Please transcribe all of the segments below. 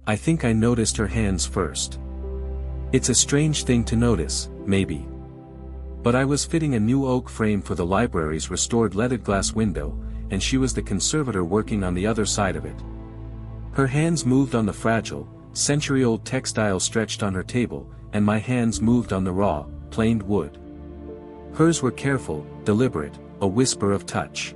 I think I noticed her hands first. It's a strange thing to notice, maybe. But I was fitting a new oak frame for the library's restored leaded glass window, and she was the conservator working on the other side of it. Her hands moved on the fragile, century-old textile stretched on her table, and my hands moved on the raw, planed wood. Hers were careful, deliberate, a whisper of touch.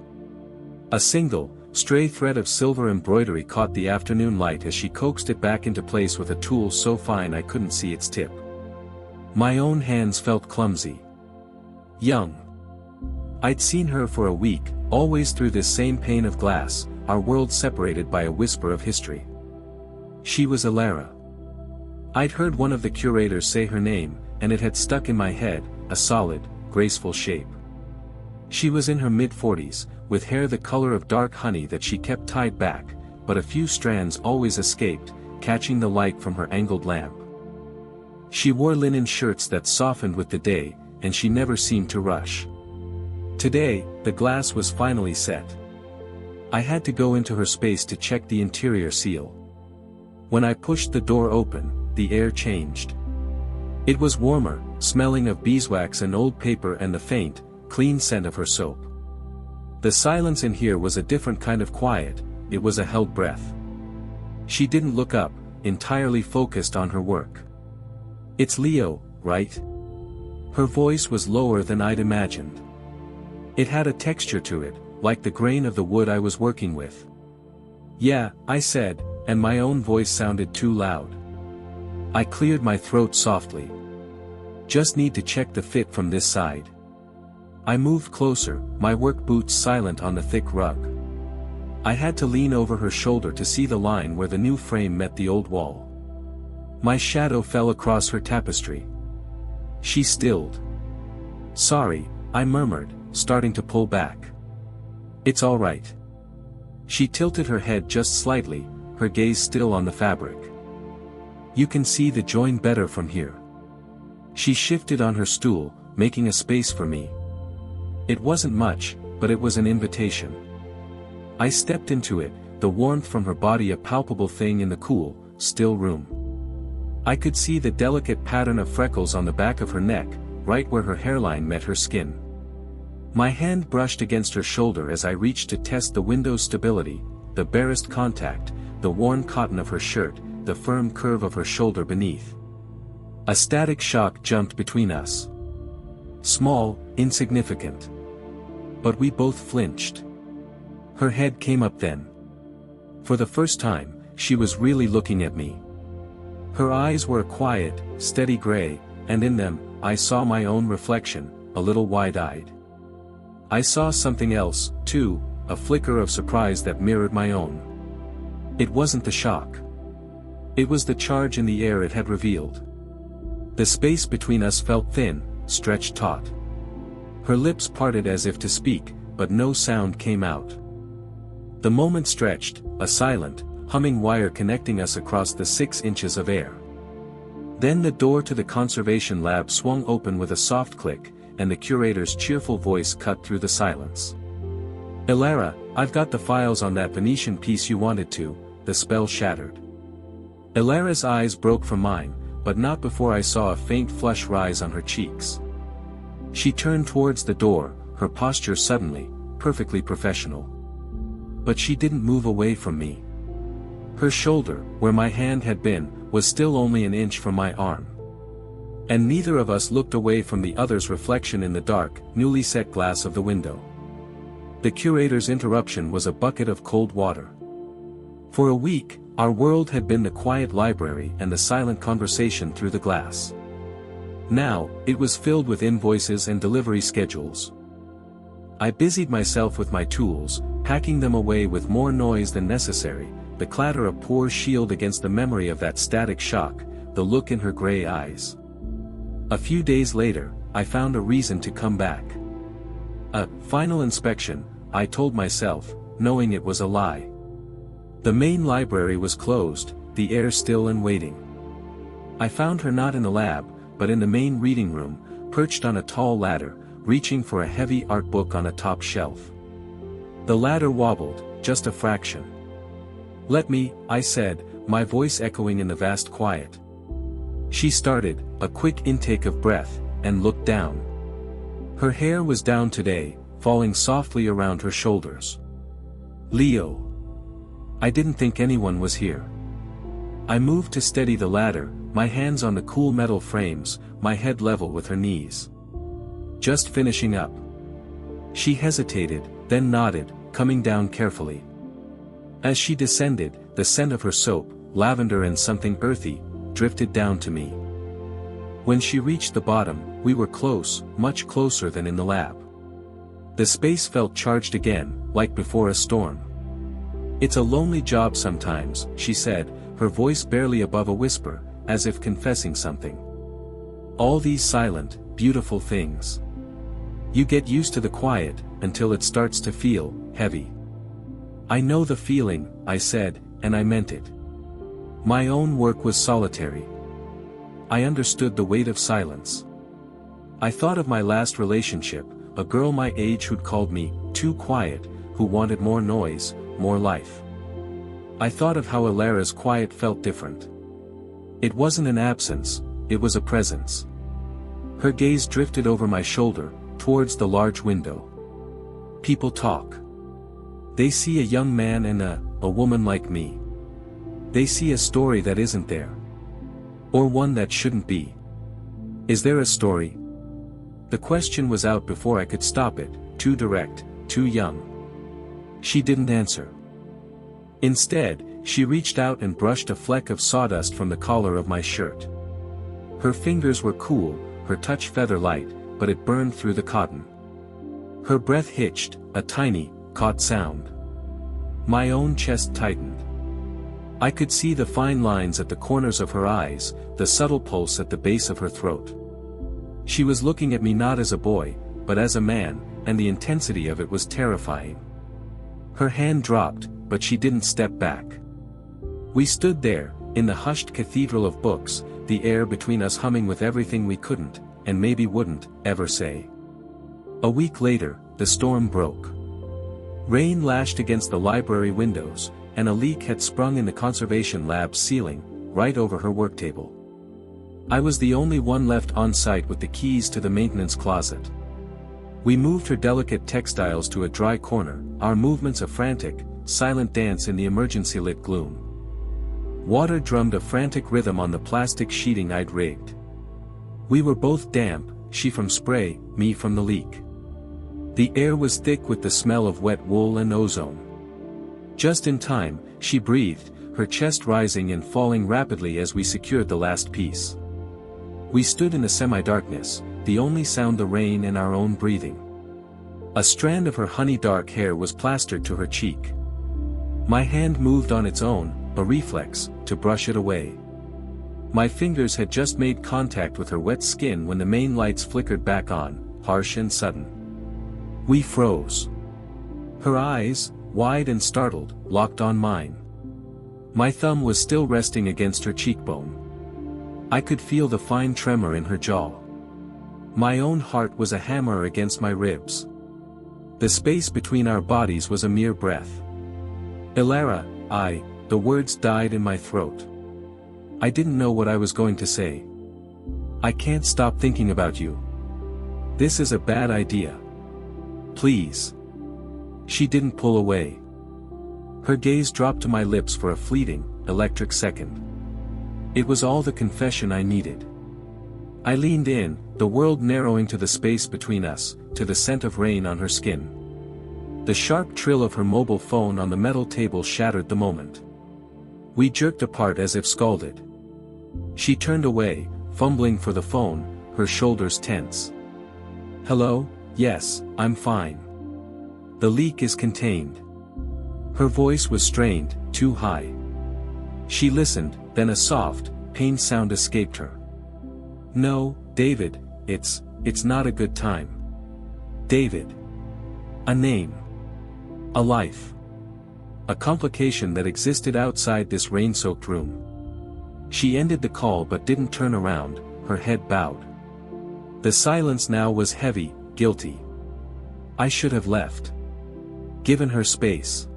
A single, stray thread of silver embroidery caught the afternoon light as she coaxed it back into place with a tool so fine I couldn't see its tip. My own hands felt clumsy. Young. I'd seen her for a week, always through this same pane of glass, our world separated by a whisper of history. She was Elara. I'd heard one of the curators say her name, and it had stuck in my head, a solid, graceful shape. She was in her mid-40s, with hair the color of dark honey that she kept tied back, but a few strands always escaped, catching the light from her angled lamp. She wore linen shirts that softened with the day, and she never seemed to rush. Today, the glass was finally set. I had to go into her space to check the interior seal. When I pushed the door open, the air changed. It was warmer, smelling of beeswax and old paper and the faint, clean scent of her soap. The silence in here was a different kind of quiet, it was a held breath. She didn't look up, entirely focused on her work. "It's Leo, right?" Her voice was lower than I'd imagined. It had a texture to it, like the grain of the wood I was working with. "Yeah," I said, and my own voice sounded too loud. I cleared my throat softly. "Just need to check the fit from this side." I moved closer, my work boots silent on the thick rug. I had to lean over her shoulder to see the line where the new frame met the old wall. My shadow fell across her tapestry. She stilled. "Sorry," I murmured, starting to pull back. "It's all right." She tilted her head just slightly, her gaze still on the fabric. "You can see the join better from here." She shifted on her stool, making a space for me. It wasn't much, but it was an invitation. I stepped into it, the warmth from her body a palpable thing in the cool, still room. I could see the delicate pattern of freckles on the back of her neck, right where her hairline met her skin. My hand brushed against her shoulder as I reached to test the window's stability, the barest contact, the worn cotton of her shirt, the firm curve of her shoulder beneath. A static shock jumped between us. Small, insignificant. But we both flinched. Her head came up then. For the first time, she was really looking at me. Her eyes were a quiet, steady gray, and in them, I saw my own reflection, a little wide-eyed. I saw something else, too, a flicker of surprise that mirrored my own. It wasn't the shock. It was the charge in the air it had revealed. The space between us felt thin, stretched taut. Her lips parted as if to speak, but no sound came out. The moment stretched, a silent, humming wire connecting us across the 6 inches of air. Then the door to the conservation lab swung open with a soft click, and the curator's cheerful voice cut through the silence. "Elara, I've got the files on that Venetian piece you wanted to," the spell shattered. Elara's eyes broke from mine, but not before I saw a faint flush rise on her cheeks. She turned towards the door, her posture suddenly, perfectly professional. But she didn't move away from me. Her shoulder, where my hand had been, was still only an inch from my arm. And neither of us looked away from the other's reflection in the dark, newly set glass of the window. The curator's interruption was a bucket of cold water. For a week, our world had been the quiet library and the silent conversation through the glass. Now, it was filled with invoices and delivery schedules. I busied myself with my tools, packing them away with more noise than necessary, the clatter a poor shield against the memory of that static shock, the look in her gray eyes. A few days later, I found a reason to come back. A final inspection, I told myself, knowing it was a lie. The main library was closed, the air still and waiting. I found her not in the lab, but in the main reading room, perched on a tall ladder, reaching for a heavy art book on a top shelf. The ladder wobbled, just a fraction. "Let me," I said, my voice echoing in the vast quiet. She started, a quick intake of breath, and looked down. Her hair was down today, falling softly around her shoulders. Leo. I didn't think anyone was here. I moved to steady the ladder, my hands on the cool metal frames, my head level with her knees. Just finishing up. She hesitated, then nodded, coming down carefully. As she descended, the scent of her soap, lavender and something earthy, drifted down to me. When she reached the bottom, we were close, much closer than in the lab. The space felt charged again, like before a storm. It's a lonely job sometimes, she said, her voice barely above a whisper, as if confessing something. All these silent, beautiful things. You get used to the quiet, until it starts to feel heavy. I know the feeling, I said, and I meant it. My own work was solitary. I understood the weight of silence. I thought of my last relationship, a girl my age who'd called me too quiet, who wanted more noise, more life. I thought of how Elara's quiet felt different. It wasn't an absence, it was a presence. Her gaze drifted over my shoulder, towards the large window. People talk. They see a young man and a woman like me. They see a story that isn't there. Or one that shouldn't be. Is there a story? The question was out before I could stop it, too direct, too young. She didn't answer. Instead, she reached out and brushed a fleck of sawdust from the collar of my shirt. Her fingers were cool, her touch feather-light, but it burned through the cotton. Her breath hitched, a tiny, caught sound. My own chest tightened. I could see the fine lines at the corners of her eyes, the subtle pulse at the base of her throat. She was looking at me not as a boy, but as a man, and the intensity of it was terrifying. Her hand dropped, but she didn't step back. We stood there, in the hushed cathedral of books, the air between us humming with everything we couldn't, and maybe wouldn't, ever say. A week later, the storm broke. Rain lashed against the library windows, and a leak had sprung in the conservation lab's ceiling, right over her work table. I was the only one left on site with the keys to the maintenance closet. We moved her delicate textiles to a dry corner, our movements a frantic, silent dance in the emergency-lit gloom. Water drummed a frantic rhythm on the plastic sheeting I'd rigged. We were both damp, she from spray, me from the leak. The air was thick with the smell of wet wool and ozone. Just in time, she breathed, her chest rising and falling rapidly as we secured the last piece. We stood in the semi-darkness, the only sound the rain and our own breathing. A strand of her honey-dark hair was plastered to her cheek. My hand moved on its own, a reflex, to brush it away. My fingers had just made contact with her wet skin when the main lights flickered back on, harsh and sudden. We froze. Her eyes, wide and startled, locked on mine. My thumb was still resting against her cheekbone. I could feel the fine tremor in her jaw. My own heart was a hammer against my ribs. The space between our bodies was a mere breath. Elara, the words died in my throat. I didn't know what I was going to say. I can't stop thinking about you. This is a bad idea. Please. She didn't pull away. Her gaze dropped to my lips for a fleeting, electric second. It was all the confession I needed. I leaned in, the world narrowing to the space between us, to the scent of rain on her skin. The sharp trill of her mobile phone on the metal table shattered the moment. We jerked apart as if scalded. She turned away, fumbling for the phone, her shoulders tense. Hello, yes, I'm fine. The leak is contained. Her voice was strained, too high. She listened, then a soft, pained sound escaped her. No, David, it's not a good time. David. A name. A life. A complication that existed outside this rain-soaked room. She ended the call but didn't turn around, her head bowed. The silence now was heavy, guilty. I should have left. Given her space.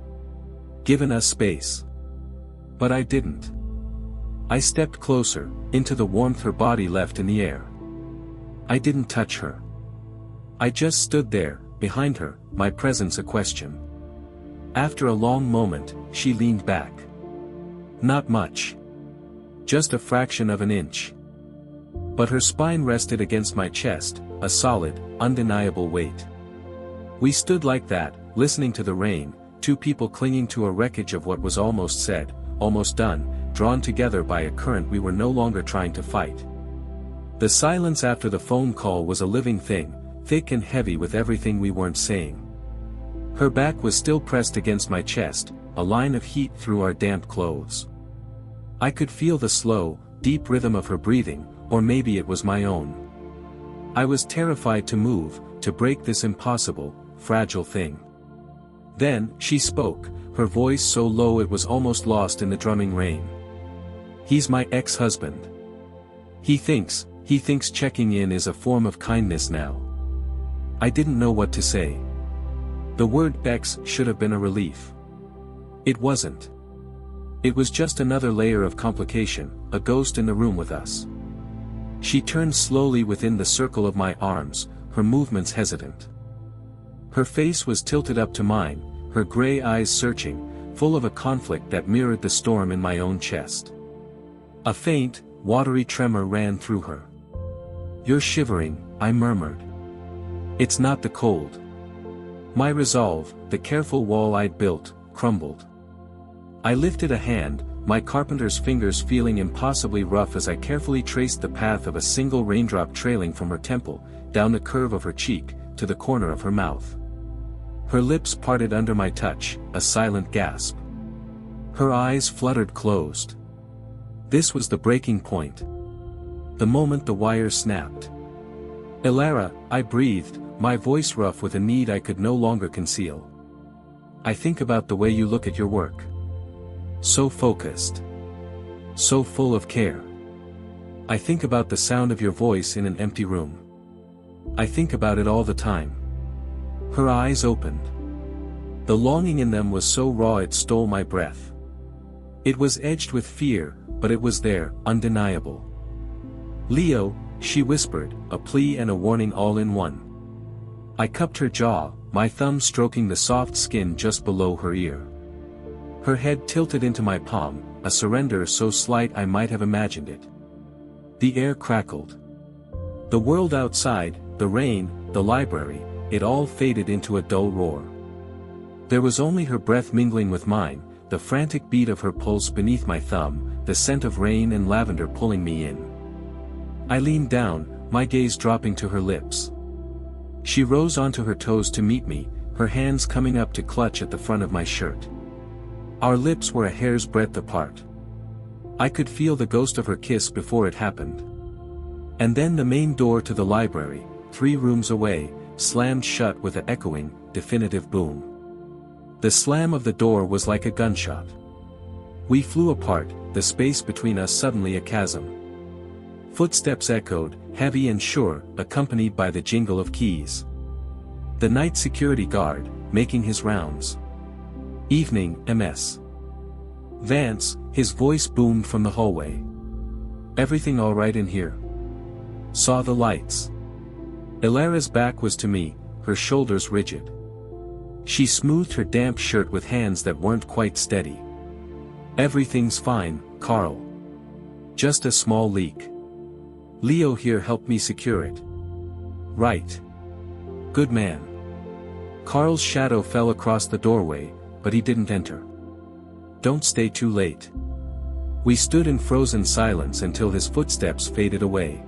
Given us space. But I didn't. I stepped closer, into the warmth her body left in the air. I didn't touch her. I just stood there, behind her, my presence a question. After a long moment, she leaned back. Not much. Just a fraction of an inch. But her spine rested against my chest, a solid, undeniable weight. We stood like that, listening to the rain, two people clinging to a wreckage of what was almost said, almost done, drawn together by a current we were no longer trying to fight. The silence after the phone call was a living thing, thick and heavy with everything we weren't saying. Her back was still pressed against my chest, a line of heat through our damp clothes. I could feel the slow, deep rhythm of her breathing, or maybe it was my own. I was terrified to move, to break this impossible, fragile thing. Then, she spoke, her voice so low it was almost lost in the drumming rain. He's my ex-husband. He thinks checking in is a form of kindness now. I didn't know what to say. The word ex should have been a relief. It wasn't. It was just another layer of complication, a ghost in the room with us. She turned slowly within the circle of my arms, her movements hesitant. Her face was tilted up to mine, her gray eyes searching, full of a conflict that mirrored the storm in my own chest. A faint, watery tremor ran through her. "You're shivering," I murmured. "It's not the cold." My resolve, the careful wall I'd built, crumbled. I lifted a hand, my carpenter's fingers feeling impossibly rough as I carefully traced the path of a single raindrop trailing from her temple, down the curve of her cheek, to the corner of her mouth. Her lips parted under my touch, a silent gasp. Her eyes fluttered closed. This was the breaking point. The moment the wire snapped. "Elara," I breathed, my voice rough with a need I could no longer conceal. "I think about the way you look at your work. So focused. So full of care. I think about the sound of your voice in an empty room. I think about it all the time." Her eyes opened. The longing in them was so raw it stole my breath. It was edged with fear, but it was there, undeniable. "Leo," she whispered, a plea and a warning all in one. I cupped her jaw, my thumb stroking the soft skin just below her ear. Her head tilted into my palm, a surrender so slight I might have imagined it. The air crackled. The world outside, the rain, the library, it all faded into a dull roar. There was only her breath mingling with mine, the frantic beat of her pulse beneath my thumb, the scent of rain and lavender pulling me in. I leaned down, my gaze dropping to her lips. She rose onto her toes to meet me, her hands coming up to clutch at the front of my shirt. Our lips were a hair's breadth apart. I could feel the ghost of her kiss before it happened. And then the main door to the library, 3 rooms away, slammed shut with an echoing, definitive boom. The slam of the door was like a gunshot. We flew apart, the space between us suddenly a chasm. Footsteps echoed, heavy and sure, accompanied by the jingle of keys. The night security guard, making his rounds. "Evening, MS. Vance," his voice boomed from the hallway. "Everything all right in here?" Saw the lights. Elara's back was to me, her shoulders rigid. She smoothed her damp shirt with hands that weren't quite steady. "Everything's fine, Carl. Just a small leak. Leo here helped me secure it." "Right. Good man." Carl's shadow fell across the doorway, but he didn't enter. "Don't stay too late." We stood in frozen silence until his footsteps faded away.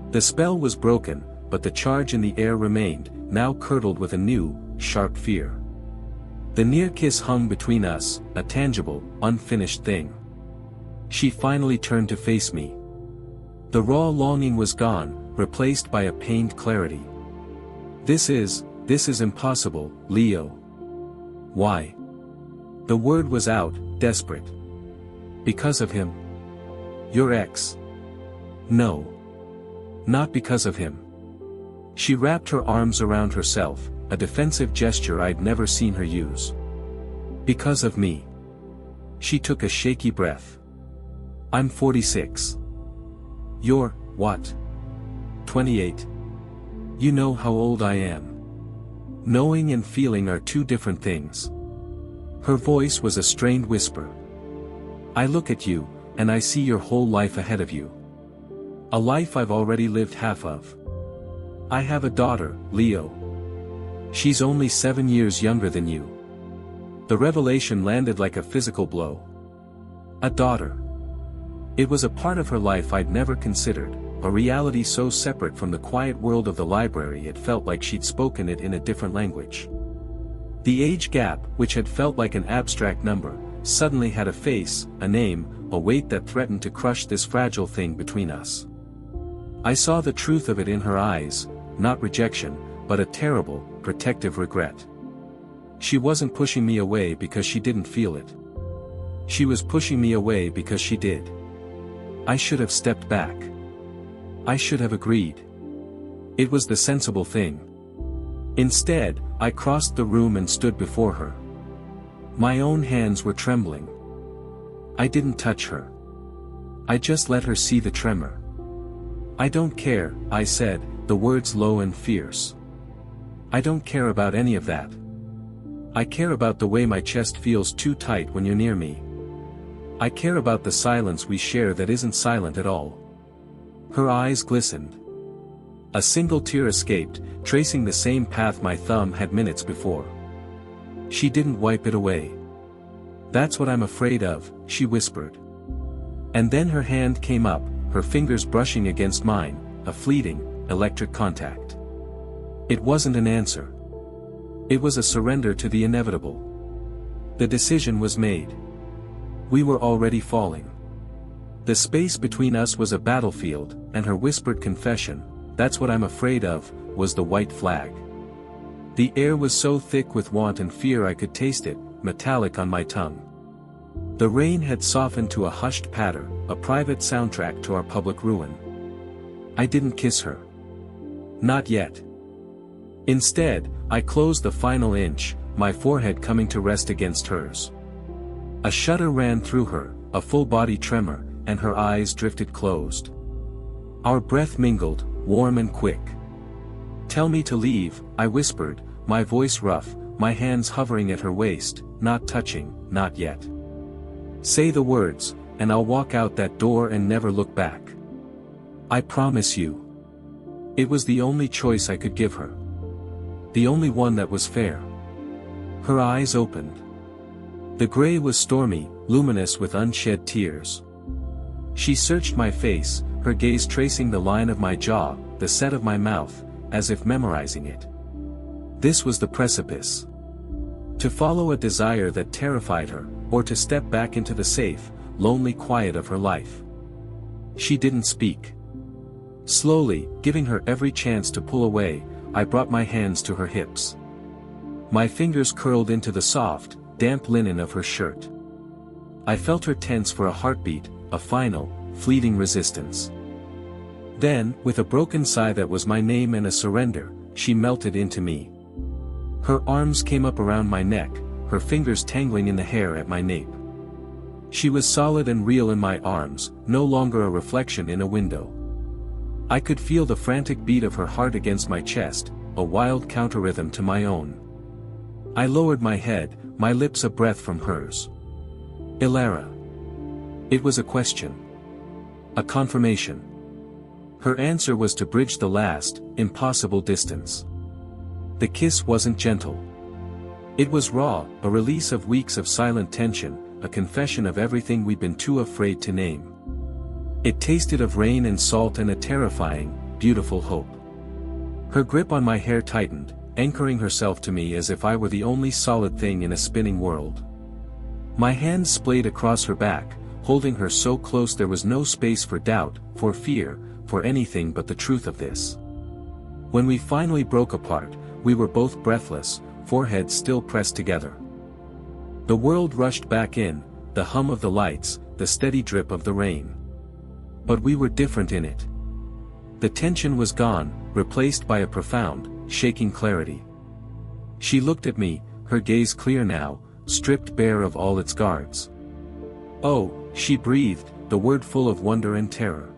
The spell was broken, but the charge in the air remained, now curdled with a new, sharp fear. The near kiss hung between us, a tangible, unfinished thing. She finally turned to face me. The raw longing was gone, replaced by a pained clarity. This is impossible, Leo." "Why?" The word was out, desperate. "Because of him." "Your ex?" "No. Not because of him." She wrapped her arms around herself, a defensive gesture I'd never seen her use. "Because of me." She took a shaky breath. I'm 46. You're, what? 28. You know how old I am. Knowing and feeling are two different things. Her voice was a strained whisper. I look at you, and I see your whole life ahead of you. A life I've already lived half of. I have a daughter, Leo. She's only 7 years younger than you. The revelation landed like a physical blow. A daughter. It was a part of her life I'd never considered, a reality so separate from the quiet world of the library it felt like she'd spoken it in a different language. The age gap, which had felt like an abstract number, suddenly had a face, a name, a weight that threatened to crush this fragile thing between us. I saw the truth of it in her eyes, not rejection, but a terrible, protective regret. She wasn't pushing me away because she didn't feel it. She was pushing me away because she did. I should have stepped back. I should have agreed. It was the sensible thing. Instead, I crossed the room and stood before her. My own hands were trembling. I didn't touch her. I just let her see the tremor. I don't care, I said, the words low and fierce. I don't care about any of that. I care about the way my chest feels too tight when you're near me. I care about the silence we share that isn't silent at all. Her eyes glistened. A single tear escaped, tracing the same path my thumb had minutes before. She didn't wipe it away. That's what I'm afraid of, she whispered. And then her hand came up, her fingers brushing against mine, a fleeting, electric contact. It wasn't an answer. It was a surrender to the inevitable. The decision was made. We were already falling. The space between us was a battlefield, and her whispered confession, "That's what I'm afraid of," was the white flag. The air was so thick with want and fear I could taste it, metallic on my tongue. The rain had softened to a hushed patter, a private soundtrack to our public ruin. I didn't kiss her. Not yet. Instead, I closed the final inch, my forehead coming to rest against hers. A shudder ran through her, a full-body tremor, and her eyes drifted closed. Our breath mingled, warm and quick. "Tell me to leave," I whispered, my voice rough, my hands hovering at her waist, not touching, not yet. "Say the words, and I'll walk out that door and never look back. I promise you." It was the only choice I could give her. The only one that was fair. Her eyes opened. The gray was stormy, luminous with unshed tears. She searched my face, her gaze tracing the line of my jaw, the set of my mouth, as if memorizing it. This was the precipice. To follow a desire that terrified her, or to step back into the safe, lonely quiet of her life. She didn't speak. Slowly, giving her every chance to pull away, I brought my hands to her hips. My fingers curled into the soft, damp linen of her shirt. I felt her tense for a heartbeat, a final, fleeting resistance. Then, with a broken sigh that was my name and a surrender, she melted into me. Her arms came up around my neck, her fingers tangling in the hair at my nape. She was solid and real in my arms, no longer a reflection in a window. I could feel the frantic beat of her heart against my chest, a wild counter-rhythm to my own. I lowered my head, my lips a breath from hers. "Elara." It was a question. A confirmation. Her answer was to bridge the last, impossible distance. The kiss wasn't gentle. It was raw, a release of weeks of silent tension, a confession of everything we'd been too afraid to name. It tasted of rain and salt and a terrifying, beautiful hope. Her grip on my hair tightened, anchoring herself to me as if I were the only solid thing in a spinning world. My hands splayed across her back, holding her so close there was no space for doubt, for fear, for anything but the truth of this. When we finally broke apart, we were both breathless, foreheads still pressed together. The world rushed back in, the hum of the lights, the steady drip of the rain. But we were different in it. The tension was gone, replaced by a profound, shaking clarity. She looked at me, her gaze clear now, stripped bare of all its guards. "Oh," she breathed, the word full of wonder and terror.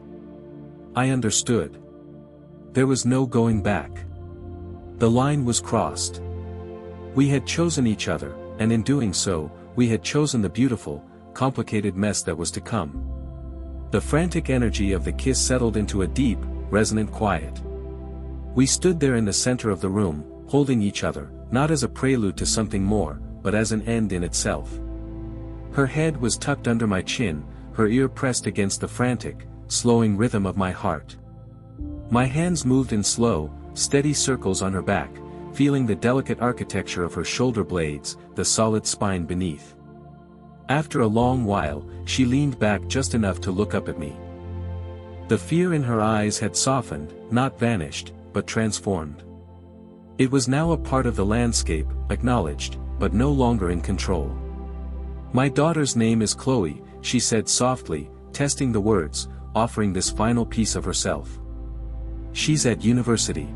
I understood. There was no going back. The line was crossed. We had chosen each other, and in doing so, we had chosen the beautiful, complicated mess that was to come. The frantic energy of the kiss settled into a deep, resonant quiet. We stood there in the center of the room, holding each other, not as a prelude to something more, but as an end in itself. Her head was tucked under my chin, her ear pressed against the frantic, slowing rhythm of my heart. My hands moved in slow, steady circles on her back, feeling the delicate architecture of her shoulder blades, the solid spine beneath. After a long while, she leaned back just enough to look up at me. The fear in her eyes had softened, not vanished, but transformed. It was now a part of the landscape, acknowledged, but no longer in control. "My daughter's name is Chloe," she said softly, testing the words, offering this final piece of herself. "She's at university.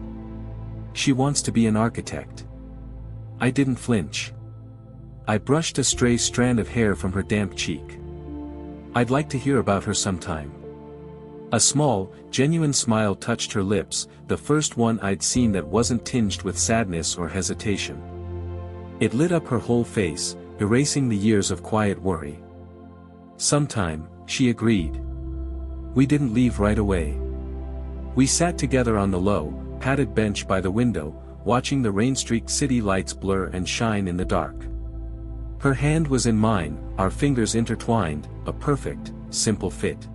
She wants to be an architect." I didn't flinch. I brushed a stray strand of hair from her damp cheek. "I'd like to hear about her sometime." A small, genuine smile touched her lips, the first one I'd seen that wasn't tinged with sadness or hesitation. It lit up her whole face, erasing the years of quiet worry. "Sometime," she agreed. We didn't leave right away. We sat together on the low, padded bench by the window, watching the rain-streaked city lights blur and shine in the dark. Her hand was in mine, our fingers intertwined, a perfect, simple fit.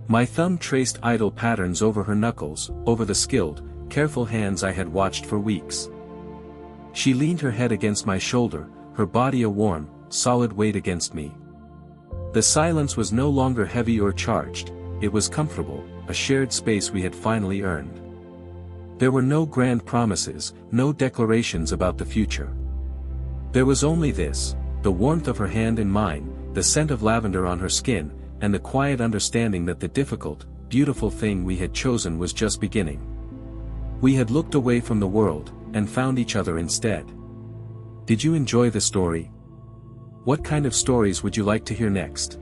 My thumb traced idle patterns over her knuckles, over the skilled, careful hands I had watched for weeks. She leaned her head against my shoulder, her body a warm, solid weight against me. The silence was no longer heavy or charged, it was comfortable, a shared space we had finally earned. There were no grand promises, no declarations about the future. There was only this, the warmth of her hand in mine, the scent of lavender on her skin, and the quiet understanding that the difficult, beautiful thing we had chosen was just beginning. We had looked away from the world, and found each other instead. Did you enjoy the story? What kind of stories would you like to hear next?